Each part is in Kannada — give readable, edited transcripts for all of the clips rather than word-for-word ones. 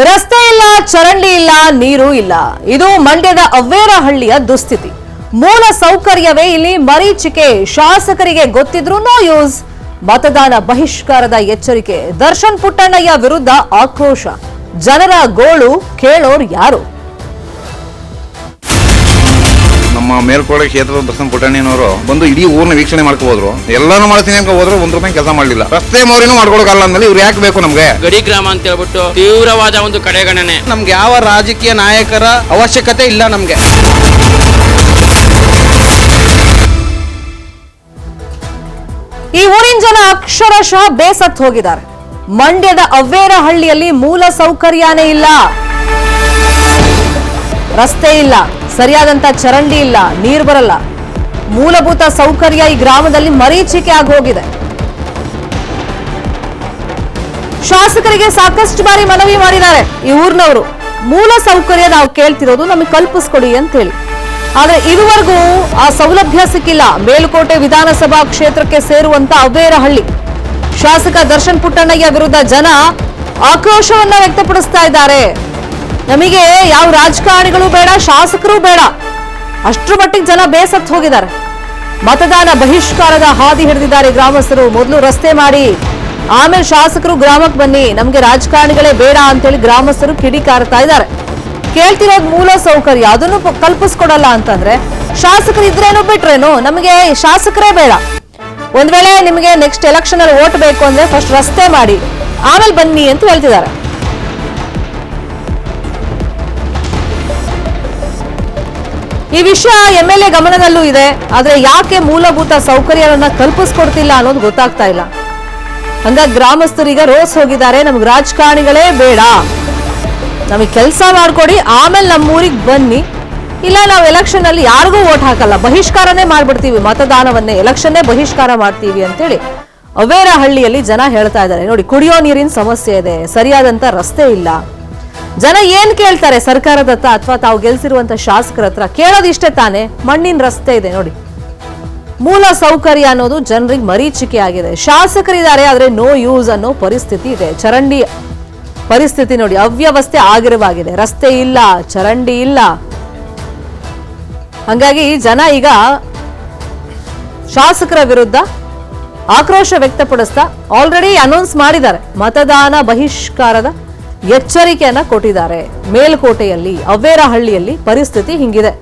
ರಸ್ತೆ ಇಲ್ಲ, ಚರಂಡಿ ಇಲ್ಲ, ನೀರು ಇಲ್ಲ. ಇದು ಮಂಡ್ಯದ ಅವ್ವೇರಹಳ್ಳಿಯ ದುಸ್ಥಿತಿ. ಮೂಲ ಸೌಕರ್ಯವೇ ಇಲ್ಲಿ ಮರೀಚಿಕೆ. ಶಾಸಕರಿಗೆ ಗೊತ್ತಿದ್ರೂ ನೋ ಯೂಸ್. ಮತದಾನ ಬಹಿಷ್ಕಾರದ ಎಚ್ಚರಿಕೆ. ದರ್ಶನ್ ಪುಟ್ಟಣ್ಣಯ್ಯ ವಿರುದ್ಧ ಆಕ್ರೋಶ. ಜನರ ಗೋಳು ಕೇಳೋರು ಯಾರು? ನಮ್ಮ ಮೇಲ್ಕೋಟೆ ಕ್ಷೇತ್ರದ ದರ್ಶನ್ ಪುಟ್ಟಣ್ಣನವರು ಬಂದು ಇಡೀ ಊರನ್ನ ವೀಕ್ಷಣೆ ಮಾಡ್ಕೋದ್ರು. ಎಲ್ಲಾನು ಮಾಡ್ತೀನಿ ಅಂತ ಹೋದ್ರೆ ₹1 ಕೆಲಸ ಮಾಡಲಿಲ್ಲ. ರಸ್ತೆ ಮೋರಿನೂ ಮಾಡ್ಕೊಳಕಲ್ಲ ಅಂದ್ಮೇಲೆ ಇವ್ರು ಯಾಕೆ ಬೇಕು ನಮ್ಗೆ? ಗಡಿ ಗ್ರಾಮ ಅಂತ ಹೇಳ್ಬಿಟ್ಟು ತೀವ್ರವಾದ ಒಂದು ಕಡೆಗಣನೆ. ನಮ್ಗೆ ಯಾವ ರಾಜಕೀಯ ನಾಯಕರ ಅವಶ್ಯಕತೆ ಇಲ್ಲ. ನಮ್ಗೆ ಈ ಊರಿನ ಜನ ಅಕ್ಷರಶಃ ಬೇಸತ್ತು ಹೋಗಿದ್ದಾರೆ. ಮಂಡ್ಯದ ಅವ್ವೇರಹಳ್ಳಿಯಲ್ಲಿ ಮೂಲ ಸೌಕರ್ಯನೇ ಇಲ್ಲ. ರಸ್ತೆ ಇಲ್ಲ, ಸರಿಯಾದಂತ ಚರಂಡಿ ಇಲ್ಲ, ನೀರು ಬರಲ್ಲ. ಮೂಲಭೂತ ಸೌಕರ್ಯ ಈ ಗ್ರಾಮದಲ್ಲಿ ಮರೀಚಿಕೆ ಆಗಿ ಹೋಗಿದೆ. ಶಾಸಕರಿಗೆ ಸಾಕಷ್ಟು ಬಾರಿ ಮನವಿ ಮಾಡಿದ್ದಾರೆ ಈ ಊರಿನವರು. ಮೂಲ ಸೌಕರ್ಯ ನಾವು ಕೇಳ್ತಿರೋದು ನಮಗೆ ಕಲ್ಪಿಸ್ಕೊಡಿ ಅಂತ ಹೇಳಿ. ಆದ್ರೆ ಇದುವರೆಗೂ ಆ ಸೌಲಭ್ಯ ಸಿಕ್ಕಿಲ್ಲ. ಮೇಲುಕೋಟೆ ವಿಧಾನಸಭಾ ಕ್ಷೇತ್ರಕ್ಕೆ ಸೇರುವಂತ ಅವ್ವೇರಹಳ್ಳಿ. ಶಾಸಕ ದರ್ಶನ್ ಪುಟ್ಟಣ್ಣಯ್ಯ ವಿರುದ್ಧ ಜನ ಆಕ್ರೋಶವನ್ನ ವ್ಯಕ್ತಪಡಿಸ್ತಾ ಇದ್ದಾರೆ. ನಮಗೆ ಯಾವ ರಾಜಕಾರಣಿಗಳು ಬೇಡ, ಶಾಸಕರು ಬೇಡ, ಅಷ್ಟರ ಮಟ್ಟಿಗೆ ಜನ ಬೇಸತ್ತು ಹೋಗಿದ್ದಾರೆ. ಮತದಾನ ಬಹಿಷ್ಕಾರದ ಹಾದಿ ಹಿಡಿದಿದ್ದಾರೆ ಗ್ರಾಮಸ್ಥರು. ಮೊದಲು ರಸ್ತೆ ಮಾಡಿ, ಆಮೇಲೆ ಶಾಸಕರು ಗ್ರಾಮಕ್ಕೆ ಬನ್ನಿ, ನಮ್ಗೆ ರಾಜಕಾರಣಿಗಳೇ ಬೇಡ ಅಂತೇಳಿ ಗ್ರಾಮಸ್ಥರು ಕಿಡಿಕಾರ್ತಾ ಇದ್ದಾರೆ. ಕೇಳ್ತಿರೋದು ಮೂಲ ಸೌಕರ್ಯ, ಅದನ್ನು ಕಲ್ಪಿಸ್ಕೊಡಲ್ಲ ಅಂತಂದ್ರೆ ಶಾಸಕರು ಇದ್ರೇನು ಬಿಟ್ರೇನು, ನಮಗೆ ಶಾಸಕರೇ ಬೇಡ. ಒಂದ್ ವೇಳೆ ನಿಮಗೆ ನೆಕ್ಸ್ಟ್ ಎಲೆಕ್ಷನ್ ಅಲ್ಲಿ ವೋಟ್ ಬೇಕು ಅಂದ್ರೆ ಫಸ್ಟ್ ರಸ್ತೆ ಮಾಡಿ, ಆಮೇಲೆ ಬನ್ನಿ ಅಂತ ಹೇಳ್ತಿದ್ದಾರೆ. ಈ ವಿಷಯ MLA ಗಮನದಲ್ಲೂ ಇದೆ. ಆದ್ರೆ ಯಾಕೆ ಮೂಲಭೂತ ಸೌಕರ್ಯವನ್ನ ಕಲ್ಪಿಸ್ಕೊಡ್ತಿಲ್ಲ ಅನ್ನೋದು ಗೊತ್ತಾಗ್ತಾ ಇಲ್ಲ. ಹಂಗಾಗಿ ಗ್ರಾಮಸ್ಥರೀಗ ರೋಸ್ ಹೋಗಿದ್ದಾರೆ. ನಮ್ಗೆ ರಾಜಕಾರಣಿಗಳೇ ಬೇಡ, ನಮಗೆ ಕೆಲಸ ಮಾಡ್ಕೊಡಿ, ಆಮೇಲೆ ನಮ್ಮೂರಿಗೆ ಬನ್ನಿ, ಇಲ್ಲ ನಾವು ಎಲೆಕ್ಷನ್ ಅಲ್ಲಿ ಯಾರಿಗೂ ವೋಟ್ ಹಾಕಲ್ಲ, ಬಹಿಷ್ಕಾರನೇ ಮಾಡ್ಬಿಡ್ತೀವಿ, ಮತದಾನವನ್ನೇ ಎಲೆಕ್ಷನ್ನೇ ಬಹಿಷ್ಕಾರ ಮಾಡ್ತೀವಿ ಅಂತೇಳಿ ಅವ್ವೇರಹಳ್ಳಿಯಲ್ಲಿ ಜನ ಹೇಳ್ತಾ ಇದ್ದಾರೆ. ನೋಡಿ, ಕುಡಿಯೋ ನೀರಿನ ಸಮಸ್ಯೆ ಇದೆ, ಸರಿಯಾದಂತ ರಸ್ತೆ ಇಲ್ಲ. ಜನ ಏನ್ ಕೇಳ್ತಾರೆ ಸರ್ಕಾರದ ಹತ್ರ ಅಥವಾ ತಾವು ಗೆಲ್ಸಿರುವಂತ ಶಾಸಕರ ಹತ್ರ? ಕೇಳೋದು ಇಷ್ಟೇ ತಾನೆ, ಮಣ್ಣಿನ ರಸ್ತೆ ಇದೆ ನೋಡಿ. ಮೂಲ ಸೌಕರ್ಯ ಅನ್ನೋದು ಜನರಿಗೆ ಮರೀಚಿಕೆ ಆಗಿದೆ. ಶಾಸಕರಿದ್ದಾರೆ ಆದ್ರೆ ನೋ ಯೂಸ್ ಅನ್ನೋ ಪರಿಸ್ಥಿತಿ ಇದೆ. ಚರಂಡಿ ಪರಿಸ್ಥಿತಿ ನೋಡಿ, ಅವ್ಯವಸ್ಥೆ ಆಗಿರವಾಗಿದೆ. ರಸ್ತೆ ಇಲ್ಲ, ಚರಂಡಿ ಇಲ್ಲ. ಹಂಗಾಗಿ ಜನ ಈಗ ಶಾಸಕರ ವಿರುದ್ಧ ಆಕ್ರೋಶ ವ್ಯಕ್ತಪಡಿಸ್ತಾ ಆಲ್ರೆಡಿ ಅನೌನ್ಸ್ ಮಾಡಿದ್ದಾರೆ. ಮತದಾನ ಬಹಿಷ್ಕಾರದ ಎಚ್ಚರಿಕೆಯನ್ನ ಕೊಟ್ಟಿದ್ದಾರೆ. ಮೇಲ್ಕೋಟೆಯಲ್ಲಿ ಅವ್ವೇರಹಳ್ಳಿಯಲ್ಲಿ ಪರಿಸ್ಥಿತಿ ಹಿಂಗಿದೆ.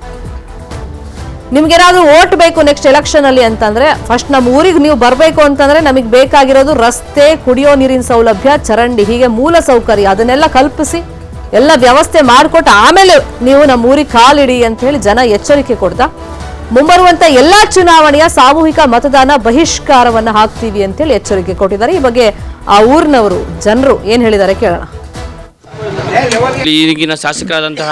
ನಿಮ್ಗೇನಾದ್ರೂ ವೋಟ್ ಬೇಕು ನೆಕ್ಸ್ಟ್ ಎಲೆಕ್ಷನ್ ಅಲ್ಲಿ ಅಂತಂದ್ರೆ ಫಸ್ಟ್ ನಮ್ಮ ಊರಿಗೆ ನೀವು ಬರಬೇಕು ಅಂತಂದ್ರೆ ನಮಗೆ ಬೇಕಾಗಿರೋದು ರಸ್ತೆ, ಕುಡಿಯೋ ನೀರಿನ ಸೌಲಭ್ಯ, ಚರಂಡಿ, ಹೀಗೆ ಮೂಲ ಸೌಕರ್ಯ ಅದನ್ನೆಲ್ಲ ಕಲ್ಪಿಸಿ ಎಲ್ಲ ವ್ಯವಸ್ಥೆ ಮಾಡಿಕೊಟ್ಟು ಆಮೇಲೆ ನೀವು ನಮ್ಮ ಊರಿಗೆ ಕಾಲಿಡಿ ಅಂತ ಹೇಳಿ ಜನ ಎಚ್ಚರಿಕೆ ಕೊಡ್ತಾ ಮುಂಬರುವಂತ ಎಲ್ಲಾ ಚುನಾವಣೆಯ ಸಾಮೂಹಿಕ ಮತದಾನ ಬಹಿಷ್ಕಾರವನ್ನ ಹಾಕ್ತೀವಿ ಅಂತೇಳಿ ಎಚ್ಚರಿಕೆ ಕೊಟ್ಟಿದ್ದಾರೆ. ಈ ಬಗ್ಗೆ ಆ ಊರಿನವರು ಜನರು ಏನ್ ಹೇಳಿದ್ದಾರೆ ಕೇಳೋಣ. ಈಗಿನ ಶಾಸಕರಾದಂತಹ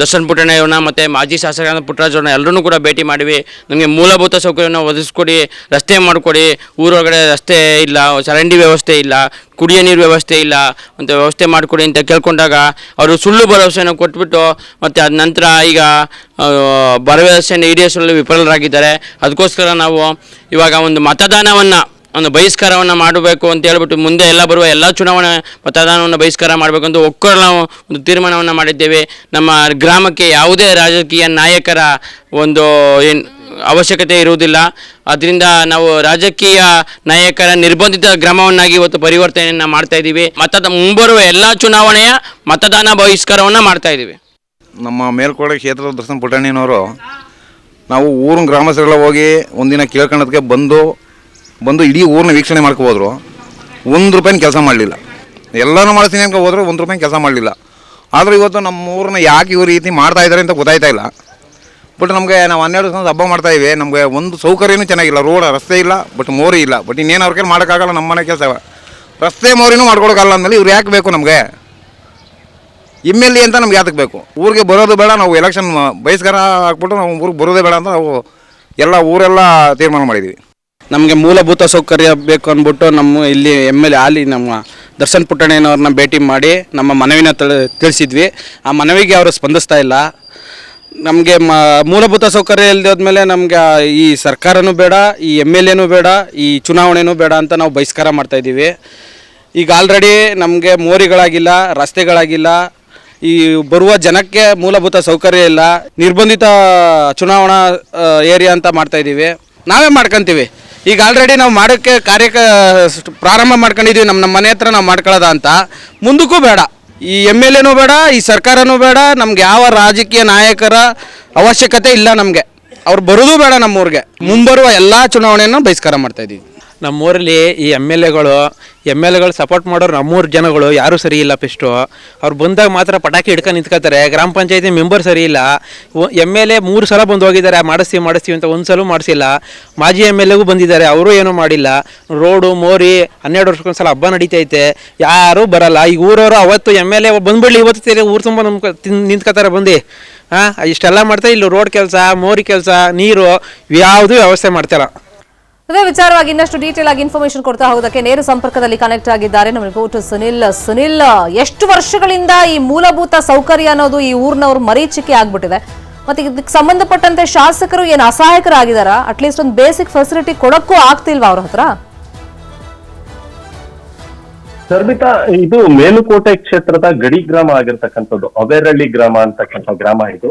ದರ್ಶನ್ ಪುಟ್ಟಣ್ಣಯ್ಯವ್ರನ್ನ ಮತ್ತು ಮಾಜಿ ಶಾಸಕರಾದ ಪುಟ್ಟರಾಜವ್ರನ್ನ ಎಲ್ಲರೂ ಕೂಡ ಭೇಟಿ ಮಾಡಿವಿ. ನಮಗೆ ಮೂಲಭೂತ ಸೌಕರ್ಯವನ್ನು ಒದಗಿಸ್ಕೊಡಿ, ರಸ್ತೆ ಮಾಡಿಕೊಡಿ, ಊರೊಳಗಡೆ ರಸ್ತೆ ಇಲ್ಲ, ಚರಂಡಿ ವ್ಯವಸ್ಥೆ ಇಲ್ಲ, ಕುಡಿಯೋ ನೀರು ವ್ಯವಸ್ಥೆ ಇಲ್ಲ ಅಂತ ವ್ಯವಸ್ಥೆ ಮಾಡಿಕೊಡಿ ಅಂತ ಕೇಳ್ಕೊಂಡಾಗ ಅವರು ಸುಳ್ಳು ಭರವಸೆಯನ್ನು ಕೊಟ್ಬಿಟ್ಟು ಮತ್ತು ಅದ ನಂತರ ಈಗ ಭರವಸೆಯನ್ನು ಈಡೇರಿಸಲು ವಿಫಲರಾಗಿದ್ದಾರೆ. ಅದಕ್ಕೋಸ್ಕರ ನಾವು ಇವಾಗ ಒಂದು ಮತದಾನವನ್ನು ಒಂದು ಬಹಿಷ್ಕಾರವನ್ನು ಮಾಡಬೇಕು ಅಂತ ಹೇಳ್ಬಿಟ್ಟು ಮುಂದೆ ಬರುವ ಎಲ್ಲ ಚುನಾವಣೆ ಮತದಾನವನ್ನು ಬಹಿಷ್ಕಾರ ಮಾಡಬೇಕು ಅಂತ ಒಕ್ಕೂಟ ಒಂದು ತೀರ್ಮಾನವನ್ನು ಮಾಡಿದ್ದೇವೆ. ನಮ್ಮ ಗ್ರಾಮಕ್ಕೆ ಯಾವುದೇ ರಾಜಕೀಯ ನಾಯಕರ ಒಂದು ಅವಶ್ಯಕತೆ ಇರುವುದಿಲ್ಲ. ಅದರಿಂದ ನಾವು ರಾಜಕೀಯ ನಾಯಕರ ನಿರ್ಬಂಧಿತ ಗ್ರಾಮವನ್ನಾಗಿ ಇವತ್ತು ಪರಿವರ್ತನೆಯನ್ನು ಮಾಡ್ತಾ ಇದ್ದೀವಿ. ಮುಂಬರುವ ಎಲ್ಲ ಚುನಾವಣೆಯ ಮತದಾನ ಬಹಿಷ್ಕಾರವನ್ನು ಮಾಡ್ತಾ ಇದ್ದೀವಿ. ನಮ್ಮ ಮೇಲ್ಕೋಟೆ ಕ್ಷೇತ್ರದ ದರ್ಶನ್ ಪುಟ್ಟಣ್ಣನವರು ನಾವು ಊರಿನ ಗ್ರಾಮಸ್ಥರೆಲ್ಲ ಹೋಗಿ ಒಂದಿನ ಕೇಳ್ಕೊಳ್ಳೋದಕ್ಕೆ ಬಂದು ಇಡೀ ಊರನ್ನ ವೀಕ್ಷಣೆ ಮಾಡ್ಕೋದ್ರು. ₹1 ಕೆಲಸ ಮಾಡಲಿಲ್ಲ. ಎಲ್ಲನೂ ಮಾಡ್ತೀನಿ ಅಂತ ಹೋದ್ರೆ ₹1 ಕೆಲಸ ಮಾಡಲಿಲ್ಲ. ಆದರೆ ಇವತ್ತು ನಮ್ಮ ಊರನ್ನ ಯಾಕೆ ಇವ್ರು ರೀತಿ ಮಾಡ್ತಾ ಇದ್ದಾರೆ ಅಂತ ಗೊತ್ತಾಯ್ತಾ ಇಲ್ಲ. ಬಟ್ ನಮಗೆ ನಾವು 12 ದಿವಸ ಹಬ್ಬ ಮಾಡ್ತಾಯಿದ್ದೀವಿ. ನಮಗೆ ಒಂದು ಸೌಕರ್ಯನೂ ಚೆನ್ನಾಗಿಲ್ಲ. ರೋಡ್ ರಸ್ತೆ ಇಲ್ಲ, ಬಟ್ ಮೋರಿ ಇಲ್ಲ. ಬಟ್ ಇನ್ನೇನು ಅವ್ರ ಕೈಲಿ ಮಾಡೋಕ್ಕಾಗಲ್ಲ. ನಮ್ಮ ಮನೆ ಕೆಲಸ ರಸ್ತೆ ಮೋರಿನೂ ಮಾಡ್ಕೊಳಕ್ಕಾಗಲ್ಲ ಅಂದಮೇಲೆ ಇವ್ರು ಯಾಕೆ ಬೇಕು ನಮಗೆ? MLA ಅಂತ ನಮ್ಗೆ ಯಾತಕ್ಕೆ ಬೇಕು? ಊರಿಗೆ ಬರೋದು ಬೇಡ, ನಾವು ಎಲೆಕ್ಷನ್ ಬಹಿಷ್ಕಾರ ಹಾಕ್ಬಿಟ್ಟು ನಾವು ಊರಿಗೆ ಬರೋದೇ ಬೇಡ ಅಂತ ನಾವು ಊರೆಲ್ಲ ತೀರ್ಮಾನ ಮಾಡಿದ್ದೀವಿ. ನಮಗೆ ಮೂಲಭೂತ ಸೌಕರ್ಯ ಬೇಕು ಅಂದ್ಬಿಟ್ಟು ನಮ್ಮ ಇಲ್ಲಿ MLA ನಮ್ಮ ದರ್ಶನ್ ಪುಟ್ಟಣ್ಣಯ್ಯನವ್ರನ್ನ ಭೇಟಿ ಮಾಡಿ ನಮ್ಮ ಮನವಿನ ತಿಳಿಸಿದ್ವಿ. ಆ ಮನವಿಗೆ ಅವರು ಸ್ಪಂದಿಸ್ತಾ ಇಲ್ಲ. ನಮಗೆ ಮೂಲಭೂತ ಸೌಕರ್ಯ ಇಲ್ಲದೆ ಹೋದ್ಮೇಲೆ ನಮಗೆ ಈ ಸರ್ಕಾರನೂ ಬೇಡ, ಈ MLAನೂ ಬೇಡ, ಈ ಚುನಾವಣೆನೂ ಬೇಡ ಅಂತ ನಾವು ಬಹಿಷ್ಕಾರ ಮಾಡ್ತಾಯಿದ್ದೀವಿ. ಈಗ ಆಲ್ರೆಡಿ ನಮಗೆ ಮೋರಿಗಳಾಗಿಲ್ಲ, ರಸ್ತೆಗಳಾಗಿಲ್ಲ, ಈ ಬರುವ ಜನಕ್ಕೆ ಮೂಲಭೂತ ಸೌಕರ್ಯ ಇಲ್ಲ. ನಿರ್ಬಂಧಿತ ಚುನಾವಣಾ ಏರಿಯಾ ಅಂತ ಮಾಡ್ತಾಯಿದ್ದೀವಿ, ನಾವೇ ಮಾಡ್ಕೊತೀವಿ. ಈಗ ಆಲ್ರೆಡಿ ನಾವು ಮಾಡೋಕ್ಕೆ ಕಾರ್ಯಕ್ಕೆ ಪ್ರಾರಂಭ ಮಾಡ್ಕೊಂಡಿದ್ದೀವಿ, ನಮ್ಮ ಮನೆ ಹತ್ರ ನಾವು ಮಾಡ್ಕೊಳ್ಳೋದ ಅಂತ. ಮುಂದಕ್ಕೂ ಬೇಡ, ಈ MLAನೂ ಬೇಡ, ಈ ಸರ್ಕಾರನೂ ಬೇಡ, ನಮ್ಗೆ ಯಾವ ರಾಜಕೀಯ ನಾಯಕರ ಅವಶ್ಯಕತೆ ಇಲ್ಲ. ನಮಗೆ ಅವ್ರು ಬರೋದು ಬೇಡ ನಮ್ಮೂರಿಗೆ. ಮುಂಬರುವ ಎಲ್ಲ ಚುನಾವಣೆಯನ್ನು ಬಹಿಷ್ಕಾರ ಮಾಡ್ತಾಯಿದ್ದೀವಿ. ನಮ್ಮೂರಲ್ಲಿ ಈ ಎಮ್ ಎಲ್ ಎಗಳು ಸಪೋರ್ಟ್ ಮಾಡೋರು ನಮ್ಮೂರು ಜನಗಳು ಯಾರೂ ಸರಿ ಇಲ್ಲ. ಫಸ್ಟು ಅವ್ರು ಬಂದಾಗ ಮಾತ್ರ ಪಟಾಕಿ ಹಿಡ್ಕೊಂಡು ನಿಂತ್ಕೋತಾರೆ. ಗ್ರಾಮ ಪಂಚಾಯತಿ ಮೆಂಬರ್ ಸರಿ ಇಲ್ಲ. MLA 3 ಸಲ ಬಂದು ಹೋಗಿದ್ದಾರೆ, ಮಾಡಿಸ್ತೀವಿ ಅಂತ ಒಂದು ಸಲ ಮಾಡಿಸಿಲ್ಲ. ಮಾಜಿ MLAಗೂ ಬಂದಿದ್ದಾರೆ, ಅವರು ಏನೂ ಮಾಡಿಲ್ಲ. ರೋಡು ಮೋರಿ 12 ವರ್ಷಕ್ಕೊಂದ್ಸಲ ಹಬ್ಬ ನಡೀತೈತೆ, ಯಾರೂ ಬರಲ್ಲ. ಈಗ ಊರವರು ಅವತ್ತು MLA ಬಂದ್ಬಿಡ್ಲಿ, ಇವತ್ತು ಸೇರಿ ಊರು ತುಂಬ ನಿಂತ್ಕೋತಾರೆ ಬಂದು. ಇಷ್ಟೆಲ್ಲ ಮಾಡ್ತಾರೆ. ಇಲ್ಲಿ ರೋಡ್ ಕೆಲಸ, ಮೋರಿ ಕೆಲಸ, ನೀರು ಯಾವುದೂ ವ್ಯವಸ್ಥೆ ಮಾಡ್ತಾರ. ಇದೇ ವಿಚಾರವಾಗಿ ಇನ್ನಷ್ಟು ಡೀಟೇಲ್ ಆಗಿ ಇನ್ಫಾರ್ಮೇಶನ್ ಕೊಡ್ತಾ ಹೋಗೋದಕ್ಕೆ ನೇರ ಸಂಪರ್ಕದಲ್ಲಿ ಕನೆಕ್ಟ್ ಆಗಿದ್ದಾರೆ ನಮ್ಮ ರಿಪೋರ್ಟರ್ ಸುನಿಲ್. ಎಷ್ಟು ವರ್ಷಗಳಿಂದ ಈ ಮೂಲಭೂತ ಸೌಕರ್ಯ ಅನ್ನೋದು ಈ ಊರಿನವ್ರು ಮರೀಚಿಕೆ ಆಗ್ಬಿಟ್ಟಿದೆ, ಮತ್ತೆ ಇದಕ್ಕೆ ಸಂಬಂಧಪಟ್ಟಂತೆ ಶಾಸಕರು ಏನು ಅಸಹಾಯಕರಾಗಿದಾರ? ಅಟ್ಲೀಸ್ಟ್ ಒಂದು ಬೇಸಿಕ್ ಫೆಸಿಲಿಟಿ ಕೊಡಕ್ಕೂ ಆಗ್ತಿಲ್ವಾ ಅವ್ರ ಹತ್ರ? ಶರ್ಮಿತಾ, ಇದು ಮೇಲುಕೋಟೆ ಕ್ಷೇತ್ರದ ಗಡಿ ಗ್ರಾಮ ಆಗಿರ್ತಕ್ಕಂಥದ್ದು, ಅವೇರಳ್ಳಿ ಗ್ರಾಮ ಅಂತಕ್ಕಂಥ ಗ್ರಾಮ ಇದು.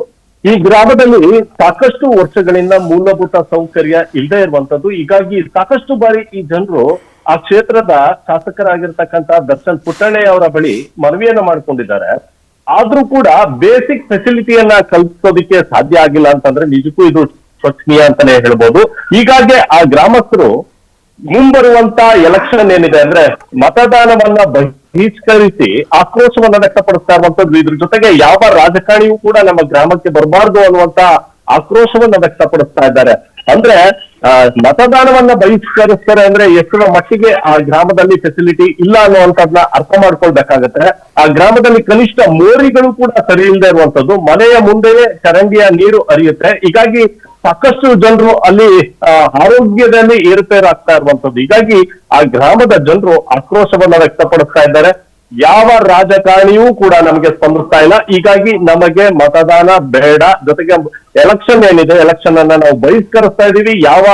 ಈ ಗ್ರಾಮದಲ್ಲಿ ಸಾಕಷ್ಟು ವರ್ಷಗಳಿಂದ ಮೂಲಭೂತ ಸೌಕರ್ಯ ಇಲ್ಲದೆ ಇರುವಂತದ್ದು. ಹೀಗಾಗಿ ಸಾಕಷ್ಟು ಬಾರಿ ಈ ಜನರು ಆ ಕ್ಷೇತ್ರದ ಶಾಸಕರಾಗಿರ್ತಕ್ಕಂಥ ದರ್ಶನ್ ಪುಟ್ಟಣ್ಣಯ್ಯ ಅವರ ಬಳಿ ಮನವಿಯನ್ನ ಮಾಡ್ಕೊಂಡಿದ್ದಾರೆ. ಆದ್ರೂ ಕೂಡ ಬೇಸಿಕ್ ಫೆಸಿಲಿಟಿಯನ್ನ ಕಲ್ಪಿಸೋದಕ್ಕೆ ಸಾಧ್ಯ ಆಗಿಲ್ಲ ಅಂತಂದ್ರೆ ನಿಜಕ್ಕೂ ಇದು ಶೋಚನೀಯ ಅಂತಾನೆ ಹೇಳ್ಬೋದು. ಹೀಗಾಗಿ ಆ ಗ್ರಾಮಸ್ಥರು ಮುಂಬರುವಂತ ಎಲೆಕ್ಷನ್ ಏನಿದೆ ಅಂದ್ರೆ ಮತದಾನವನ್ನ ಬಹಿಷ್ಕರಿಸಿ ಆಕ್ರೋಶವನ್ನ ವ್ಯಕ್ತಪಡಿಸ್ತಾ ಇರುವಂತದ್ದು. ಇದ್ರ ಜೊತೆಗೆ ಯಾವ ರಾಜಕಾರಣಿಯೂ ಕೂಡ ನಮ್ಮ ಗ್ರಾಮಕ್ಕೆ ಬರಬಾರ್ದು ಅನ್ನುವಂತ ಆಕ್ರೋಶವನ್ನ ವ್ಯಕ್ತಪಡಿಸ್ತಾ ಇದ್ದಾರೆ. ಅಂದ್ರೆ ಮತದಾನವನ್ನ ಬಹಿಷ್ಕರಿಸ್ತಾರೆ ಅಂದ್ರೆ ಎಷ್ಟರ ಮಟ್ಟಿಗೆ ಆ ಗ್ರಾಮದಲ್ಲಿ ಫೆಸಿಲಿಟಿ ಇಲ್ಲ ಅನ್ನುವಂಥದ್ನ ಅರ್ಥ ಮಾಡ್ಕೊಳ್ಬೇಕಾಗತ್ತೆ. ಆ ಗ್ರಾಮದಲ್ಲಿ ಕನಿಷ್ಠ ಮೋರಿಗಳು ಕೂಡ ಸರಿ ಇಲ್ಲದೆ ಇರುವಂತದ್ದು, ಮನೆಯ ಮುಂದೆಯೇ ಚರಂಡಿಯ ನೀರು ಹರಿಯುತ್ತೆ. ಹೀಗಾಗಿ ಸಾಕಷ್ಟು ಜನರು ಅಲ್ಲಿ ಆರೋಗ್ಯದಲ್ಲಿ ಏರುಪೇರಾಗ್ತಾ ಇರುವಂತದ್ದು. ಹೀಗಾಗಿ ಆ ಗ್ರಾಮದ ಜನರು ಆಕ್ರೋಶವನ್ನ ವ್ಯಕ್ತಪಡಿಸ್ತಾ ಇದ್ದಾರೆ. ಯಾವ ರಾಜಕಾರಣಿಯೂ ಕೂಡ ನಮಗೆ ಸ್ಪಂದಿಸ್ತಾ ಇಲ್ಲ. ಹೀಗಾಗಿ ನಮಗೆ ಮತದಾನ ಬೇಡ, ಜೊತೆಗೆ ಎಲೆಕ್ಷನ್ ಏನಿದೆ ಎಲೆಕ್ಷನ್ ಅನ್ನ ನಾವು ಬಹಿಷ್ಕರಿಸ್ತಾ ಇದೀವಿ. ಯಾವ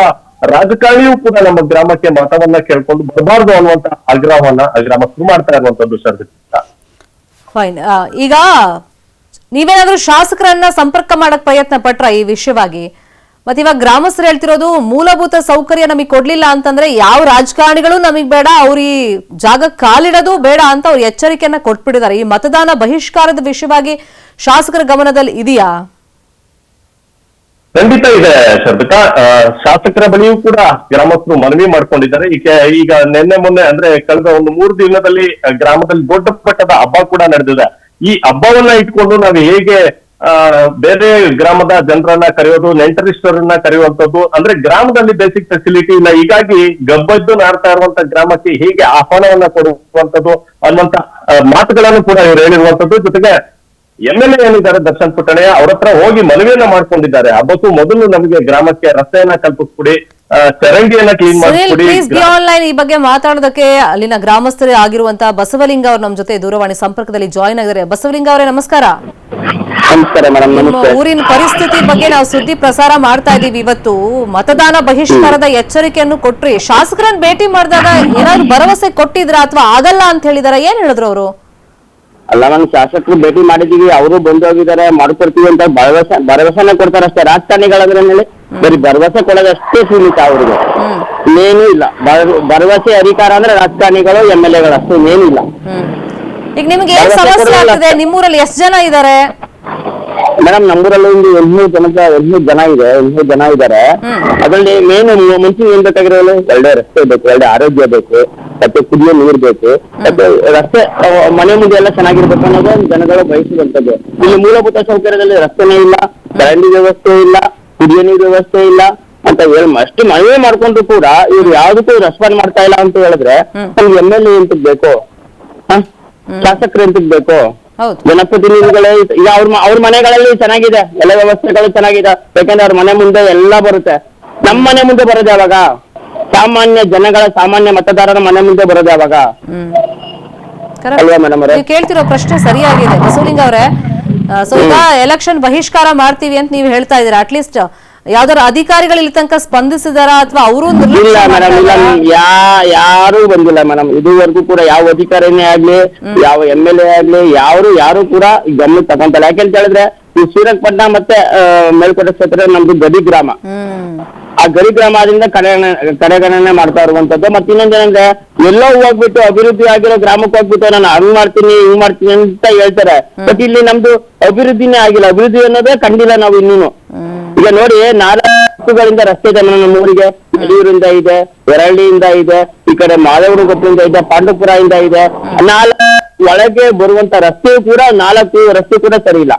ರಾಜಕಾರಣಿಯೂ ಕೂಡ ನಮ್ಮ ಗ್ರಾಮಕ್ಕೆ ಮತವನ್ನ ಕೇಳ್ಕೊಂಡು ಬರಬಾರ್ದು ಅನ್ನುವಂತ ಆಗ್ರಹವನ್ನ ಗ್ರಾಮಸ್ಥರು ಮಾಡ್ತಾ ಇರುವಂತದ್ದು. ಶರ್ಮಿತಾ, ಫೈನ್. ಈಗ ನೀವೇನಾದ್ರೂ ಶಾಸಕರನ್ನ ಸಂಪರ್ಕ ಮಾಡಕ್ ಪ್ರಯತ್ನ ಪಟ್ರ ಈ ವಿಷಯವಾಗಿ? ಮತ್ತೆ ಇವಾಗ ಗ್ರಾಮಸ್ಥರು ಹೇಳ್ತಿರೋದು ಮೂಲಭೂತ ಸೌಕರ್ಯ ನಮಗೆ ಕೊಡ್ಲಿಲ್ಲ ಅಂತಂದ್ರೆ ಯಾವ ರಾಜಕಾರಣಿಗಳು ನಮಗ್ ಬೇಡ, ಅವ್ರ ಈ ಜಾಗ ಕಾಲಿಡೋದು ಬೇಡ ಅಂತ ಅವ್ರು ಎಚ್ಚರಿಕೆಯನ್ನ ಕೊಟ್ಬಿಟ್ಟಿದ್ದಾರೆ. ಈ ಮತದಾನ ಬಹಿಷ್ಕಾರದ ವಿಷಯವಾಗಿ ಶಾಸಕರ ಗಮನದಲ್ಲಿ ಇದೆಯಾ? ಖಂಡಿತ ಇದೆ ಶರ್ಮಿತಾ. ಶಾಸಕರ ಬಳಿಯೂ ಕೂಡ ಗ್ರಾಮಸ್ಥರು ಮನವಿ ಮಾಡ್ಕೊಂಡಿದ್ದಾರೆ. ಈಗ ನಿನ್ನೆ ಮೊನ್ನೆ ಅಂದ್ರೆ ಕಳೆದ ಒಂದು 3 ದಿನದಲ್ಲಿ ಗ್ರಾಮದಲ್ಲಿ ದೊಡ್ಡ ಮಟ್ಟದ ಹಬ್ಬ ಕೂಡ ನಡೆದಿದೆ. ಈ ಹಬ್ಬವನ್ನ ಇಟ್ಕೊಂಡು ನಾವು ಹೇಗೆ ಬೇರೆ ಗ್ರಾಮದ ಜನರನ್ನ ಕರೆಯೋದು, ನೆಂಟರಿಷ್ಟರನ್ನ ಕರೆಯುವಂತದ್ದು, ಅಂದ್ರೆ ಗ್ರಾಮದಲ್ಲಿ ಬೇಸಿಕ್ ಫೆಸಿಲಿಟಿ ಇಲ್ಲ. ಹೀಗಾಗಿ ಗಬ್ಬದ್ದು ನಾಡ್ತಾ ಇರುವಂತ ಗ್ರಾಮಕ್ಕೆ ಹೇಗೆ ಆಹ್ವಾನವನ್ನ ಕೊಡುವಂತದ್ದು ಅನ್ನುವಂತ ಮಾತುಗಳನ್ನು ಕೂಡ ಇವರು ಹೇಳಿರುವಂತದ್ದು. ಜೊತೆಗೆ MLA ಏನಿದ್ದಾರೆ ದರ್ಶನ್ ಪುಟ್ಟಣ್ಣಯ್ಯ, ಅವ್ರ ಹತ್ರ ಹೋಗಿ ಮನವಿಯನ್ನ ಮಾಡ್ಕೊಂಡಿದ್ದಾರೆ. ಹಬ್ಬಕ್ಕೂ ಮೊದಲು ನಮಗೆ ಗ್ರಾಮಕ್ಕೆ ರಸ್ತೆಯನ್ನ ಕಲ್ಪಿಸ್ಕೊಡಿ, ಚರಂಡಿಯನ್ನ ಕ್ಲೀನ್ ಮಾಡಿಸ್ಕೊಡಿ. ಆನ್ಲೈನ್ ಈ ಬಗ್ಗೆ ಮಾತಾಡೋದಕ್ಕೆ ಅಲ್ಲಿನ ಗ್ರಾಮಸ್ಥರೇ ಆಗಿರುವಂತಹ ಬಸವಲಿಂಗ ಅವರು ನಮ್ಮ ಜೊತೆ ದೂರವಾಣಿ ಸಂಪರ್ಕದಲ್ಲಿ ಜಾಯಿನ್ ಆಗಿದ್ದಾರೆ. ಬಸವಲಿಂಗ ಅವರೇ ನಮಸ್ಕಾರ. ನಮಸ್ಕಾರ ಮೇಡಮ್. ನಿಮ್ಮ ಊರಿನ ಪರಿಸ್ಥಿತಿ ಬಗ್ಗೆ ನಾವು ಸುದ್ದಿ ಪ್ರಸಾರ ಮಾಡ್ತಾ ಇದೀವಿ. ಇವತ್ತು ಮತದಾನ ಬಹಿಷ್ಕಾರದ ಎಚ್ಚರಿಕೆಯನ್ನು ಕೊಟ್ರಿ, ಶಾಸಕರನ್ನ ಭೇಟಿ ಮಾಡಿದಾಗ ಏನಾದ್ರು ಭರವಸೆ ಕೊಟ್ಟಿದ್ರ ಅಥವಾ ಆಗಲ್ಲ ಅಂತ ಹೇಳಿದಾರ? ಏನ್ ಹೇಳಿದ್ರು ಅವರು? ಅಲ್ಲ, ನಾನು ಶಾಸಕರು ಭೇಟಿ ಮಾಡಿದೀವಿ, ಅವರು ಬಂದು ಹೋಗಿದ್ದಾರೆ, ಮಾಡ್ಕೊಡ್ತೀವಿ ಅಂತ ಭರವಸೆನ ಕೊಡ್ತಾರೆ ಅಷ್ಟೇ. ರಾಜಕಾರಣಿಗಳಂದ್ರೆ ಬರೀ ಭರವಸೆ ಕೊಡೋದಷ್ಟೇ ಸೀಮಿತ ಅವ್ರಿಗೆ, ಇನ್ನೇನು ಇಲ್ಲ. ಭರವಸೆ ಅಧಿಕಾರ ಅಂದ್ರೆ ರಾಜಕಾರಣಿಗಳು MLAಗಳು ಅಷ್ಟೇ, ಇನ್ನೇನಿಲ್ಲ. ಈಗ ನಿಮ್ಗೆ ಏನ್ ಸಮಸ್ಯೆ ಆಗ್ತದೆ? ನಿಮ್ಮೂರಲ್ಲಿ ಎಷ್ಟು ಜನ ಇದ್ದಾರೆ ಮೇಡಮ್? ನಮ್ಮೂರಲ್ಲಿ ಒಂದು 800 ಜನ ಇದ್ದಾರೆ. ಅದರಲ್ಲಿ ಮೇನ್ ಮುಂಚೆ ಏನ್ ಬೇಕಾಗಿರೋದು, 2 ರಸ್ತೆ ಬೇಕು, 2 ಆರೋಗ್ಯ ಬೇಕು, ಮತ್ತೆ ಕುಡಿಯೋ ನೀರು ಬೇಕು, ಮತ್ತೆ ರಸ್ತೆ ಮನೆ ಮುಂದೆ ಎಲ್ಲ ಚೆನ್ನಾಗಿರ್ಬೇಕು ಅನ್ನೋದು ಜನಗಳು ಬಯಸುವಂತದ್ದು. ಇಲ್ಲಿ ಮೂಲಭೂತ ಸೌಕರ್ಯದಲ್ಲಿ ರಸ್ತೆನೇ ಇಲ್ಲ, ಚರಂಡಿ ವ್ಯವಸ್ಥೆ ಇಲ್ಲ, ಕುಡಿಯೋ ನೀರು ವ್ಯವಸ್ಥೆ ಇಲ್ಲ ಅಂತ ಅಷ್ಟು ಮನವಿ ಮಾಡ್ಕೊಂಡ್ರು ಕೂಡ ಇವ್ರು ಯಾವ್ದಕ್ಕೂ ರೆಸ್ಪಾಂಡ್ ಮಾಡ್ತಾ ಇಲ್ಲ ಅಂತ ಹೇಳಿದ್ರೆ ನಮ್ಗೆ MLA ಎಂತಕ್ ಬೇಕು, ಶಾಸಕರು ಎಂತಕ್ ಬೇಕು? ಜನಪ್ರತಿನಿಧಿಗಳೇ ಈಗ ಅವ್ರ ಮನೆಗಳಲ್ಲಿ ಚೆನ್ನಾಗಿದೆ, ಎಲ್ಲ ವ್ಯವಸ್ಥೆಗಳು ಚೆನ್ನಾಗಿದೆ. ಯಾಕಂದ್ರೆ ಅವ್ರ ಮನೆ ಮುಂದೆ ಎಲ್ಲ ಬರುತ್ತೆ. ನಮ್ಮ ಮನೆ ಮುಂದೆ ಬರೋದು ಯಾವಾಗ? ಸಾಮಾನ್ಯ ಜನಗಳ, ಸಾಮಾನ್ಯ ಮತದಾರರ ಮನೆ ಮುಂದೆ ಬರೋದು ಯಾವಾಗ? ಅಲ್ವಾ ಮೇಡಮ್ ಅವರೇ? ಕೇಳ್ತಿರೋ ಪ್ರಶ್ನೆ ಸರಿಯಾಗಿದೆ ಬಸವಲಿಂಗ ಅವರೇ. ಸೊ ಈಗ ಎಲೆಕ್ಷನ್ ಬಹಿಷ್ಕಾರ ಮಾಡ್ತೀವಿ ಅಂತ ನೀವು ಹೇಳ್ತಾ ಇದೀರಾ. ಅಟ್ಲೀಸ್ಟ್ ಯಾವ್ದಾರ ಅಧಿಕಾರಿಗಳು ಇಲ್ಲಿ ತನಕ ಸ್ಪಂದಿಸಿದಾರ ಅಥವಾ ಅವರು ಇಲ್ಲ ಮೇಡಮ್, ಇಲ್ಲ ಯಾರು ಬಂದಿಲ್ಲ ಮೇಡಮ್. ಇದುವರೆಗೂ ಕೂಡ ಯಾವ ಅಧಿಕಾರಿನೇ ಆಗ್ಲಿ, ಯಾವ MLA ಆಗ್ಲಿ, ಯಾರು ಕೂಡ ಗಮನ ತಗೊಂತಲ್ಲ. ಯಾಕೆಂತ ಹೇಳಿದ್ರೆ ಈ ಶ್ರೀರಂಗಪಟ್ಟಣ ಮತ್ತೆ ಮೇಲ್ಕೋಟೆ ಕ್ಷೇತ್ರ ನಮ್ದು ಗಡಿ ಗ್ರಾಮ. ಆ ಗಡಿ ಗ್ರಾಮದಿಂದ ಕಡೆಗಣನೆ ಮಾಡ್ತಾ ಇರುವಂತದ್ದು. ಮತ್ತೆ ಇನ್ನೊಂದೇನಂದ್ರೆ ಎಲ್ಲೋ ಹೋಗ್ಬಿಟ್ಟು ಅಭಿವೃದ್ಧಿ ಆಗಿರೋ ಗ್ರಾಮಕ್ಕೆ ಹೋಗ್ಬಿಟ್ಟು ನಾನು ಹಂಗ್ ಮಾಡ್ತೀನಿ ಹಿಂಗ್ ಮಾಡ್ತೀನಿ ಅಂತ ಹೇಳ್ತಾರೆ. ಬಟ್ ಇಲ್ಲಿ ನಮ್ದು ಅಭಿವೃದ್ಧಿನೇ ಆಗಿಲ್ಲ. ಅಭಿವೃದ್ಧಿ ಅನ್ನೋದೇ ಕಂಡಿಲ್ಲ ನಾವು ಇನ್ನೂನು. ಈಗ ನೋಡಿ 4 ಹತ್ತುಗಳಿಂದ ರಸ್ತೆ ಇದೆ ನಮ್ಮ ಊರಿಗೆ. ಯಡಿಯೂರಿಂದ ಇದೆ, ಎರಳ್ಳಿಯಿಂದ ಇದೆ, ಈ ಕಡೆ ಮಾದೇವನಕೊಪ್ಪದಿಂದ ಇದೆ, ಪಾಂಡುಪುರ ಇಂದ ಇದೆ. 4 ಒಳಗೆ ಬರುವಂತ ರಸ್ತೆಯೂ ಕೂಡ 4 ರಸ್ತೆ ಕೂಡ ಸರಿ ಇಲ್ಲ.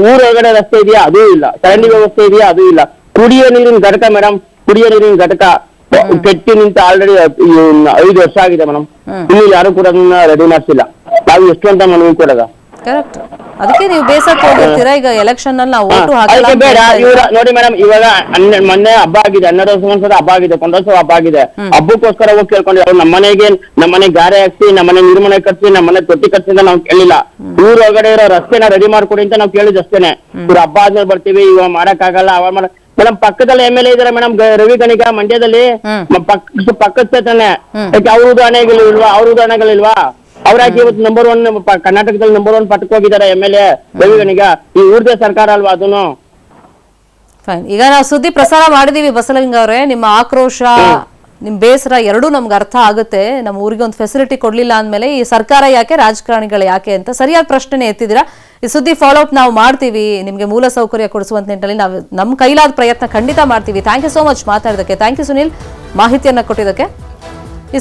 ಊರೊಳಗಡೆ ರಸ್ತೆ ಇದೆಯಾ? ಅದೂ ಇಲ್ಲ. ಚರಂಡಿ ವ್ಯವಸ್ಥೆ ಇದೆಯಾ? ಅದೂ ಇಲ್ಲ. ಕುಡಿಯೋ ನೀರಿನ ಘಟಕ ಮೇಡಮ್, ಕುಡಿಯೋ ನೀರಿನ ಘಟಕ ಕೆಟ್ಟಿ ನಿಂತ ಆಲ್ರೆಡಿ 5 ವರ್ಷ ಆಗಿದೆ ಮೇಡಮ್. ಇನ್ನು ಯಾರು ಕೂಡ ರೆಡಿ ಮಾಡ್ಸಿಲ್ಲ. ನಾವು ಎಷ್ಟು ಅಂತ ಮನವಿ ಕೊಡೋದ? ಕರೆಕ್ಟ್. ಅದಕ್ಕೆ ನೀವು ಬೇಸತ್ತು ಹೋಗಿರ್ತೀರಾ ಈಗ ಎಲೆಕ್ಷನ್ ಅಲ್ಲಿ ನಾವು ಓಟು ಹಾಕಲ್ಲ ಅದಕ್ಕೆ ಬೇಡ. ಇವ್ರ ನೋಡಿ ಮೇಡಮ್, ಇವಾಗ ಮೊನ್ನೆ ಹಬ್ಬ ಆಗಿದೆ, 12 ವರ್ಷದ ಹಬ್ಬ ಆಗಿದೆ, 1 ವರ್ಷ ಹಬ್ಬ ಆಗಿದೆ. ಹಬ್ಬಕ್ಕೋಸ್ಕರ ಹೋಗಿ ಕೇಳ್ಕೊಂಡು ಅವ್ರು ನಮ್ಮನೆ ಗಾರೆ ಹಾಕ್ಸಿ, ನಮ್ಮನೆ ನಿರ್ಮೂಲನೆ ಕಟ್ಸಿ, ನಮ್ಮನೆ ತೊಟ್ಟಿ ಕಟ್ಸಿ ಅಂತ ನಾವು ಕೇಳಿಲ್ಲ. ಊರೊಳಗಡೆ ಇರೋ ರಸ್ತೆನ ರೆಡಿ ಮಾಡ್ಕೊಡಿ ಅಂತ ನಾವು ಕೇಳಿದ್ ಅಷ್ಟೇನೆ. ಇವ್ರು ಹಬ್ಬ ಆದ್ಮೇಲೆ ಬರ್ತೀವಿ, ಇವಾಗ ಮಾಡಕ್ಕಾಗಲ್ಲ, ಅವಾಗ ಮೇಡಮ್ ಪಕ್ಕದಲ್ಲಿ MLA ಇದಾರೆ ಮೇಡಮ್, ರವಿ ಗಣಿಗ, ಮಂಡ್ಯದಲ್ಲಿ ಪಕ್ಕದ ಕ್ಷೇತ್ರನೇ. ಯಾಕೆ ಅವ್ರ ಉದಾಹರಣೆಗಳಿಲ್ವಾ? ಅವ್ರಾಗಿ ಇವತ್ತು ನಂಬರ್ 1 ಕರ್ನಾಟಕದಲ್ಲಿ ನಂಬರ್ 1 ಪಟ್ಟಕ್ಕೆ ಹೋಗಿದ್ದಾರೆ MLA ರವಿ ಗಣಿಗ. ಈ ಊರ್ದೇ ಸರ್ಕಾರ ಅಲ್ವಾ ಅದನ್ನು? ಫೈನ್. ಈಗ ನಾವು ಸುದ್ದಿ ಪ್ರಸಾರ ಮಾಡಿದೀವಿ ಬಸವಲಿಂಗ ಅವರೇ, ನಿಮ್ಮ ಆಕ್ರೋಶ, ನಿಮ್ ಬೇಸರ ಎರಡೂ ನಮ್ಗೆ ಅರ್ಥ ಆಗುತ್ತೆ. ನಮ್ಮ ಊರಿಗೆ ಒಂದು ಫೆಸಿಲಿಟಿ ಕೊಡ್ಲಿಲ್ಲ ಅಂದ್ಮೇಲೆ ಈ ಸರ್ಕಾರ ಯಾಕೆ, ರಾಜಕಾರಣಿಗಳು ಯಾಕೆ ಅಂತ ಸರಿಯಾದ ಪ್ರಶ್ನೆ ಎತ್ತಿದ್ದೀರಾ. ಈ ಸುದ್ದಿ ಫಾಲೋ ಅಪ್ ನಾವು ಮಾಡ್ತೀವಿ. ನಿಮ್ಗೆ ಮೂಲ ಸೌಕರ್ಯ ಕೊಡಿಸುವಂತ ನಿಟ್ಟಿನಲ್ಲಿ ನಾವು ನಮ್ಮ ಕೈಲಾದ ಪ್ರಯತ್ನ ಖಂಡಿತ ಮಾಡ್ತೀವಿ. ಥ್ಯಾಂಕ್ ಯು ಸೋ ಮಚ್ ಮಾತಾಡೋದಕ್ಕೆ. ಥ್ಯಾಂಕ್ ಯು ಸುನಿಲ್, ಮಾಹಿತಿಯನ್ನ ಕೊಟ್ಟಿದ್ದಕ್ಕೆ.